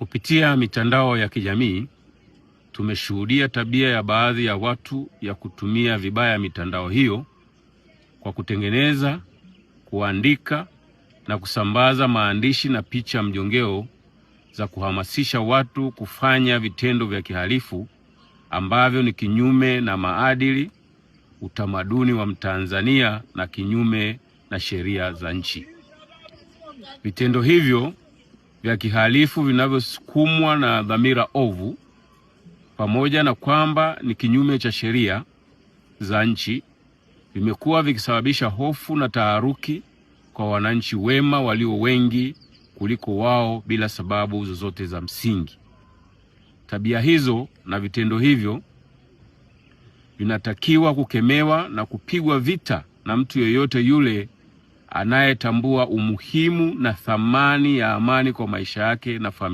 Kupitia mitandao ya kijamii tumeshuhudia tabia ya baadhi ya watu ya kutumia vibaya mitandao hiyo kwa kutengeneza, kuandika na kusambaza maandishi na picha mjongeo za kuhamasisha watu kufanya vitendo vya kihalifu ambavyo ni kinyume na maadili, utamaduni wa Mtanzania na kinyume na sheria za nchi. Vitendo hivyo vya kihalifu vinavyosukumwa na dhamira ovu, pamoja na kwamba ni kinyume cha sheria za nchi, vimekuwa vikisababisha hofu na taharuki kwa wananchi wema walio wengi kuliko wao bila sababu zozote za msingi. Tabia hizo na vitendo hivyo vinatakiwa kukemewa na kupigwa vita na mtu yeyote yule anayetambua umuhimu na thamani ya amani kwa maisha yake na familia.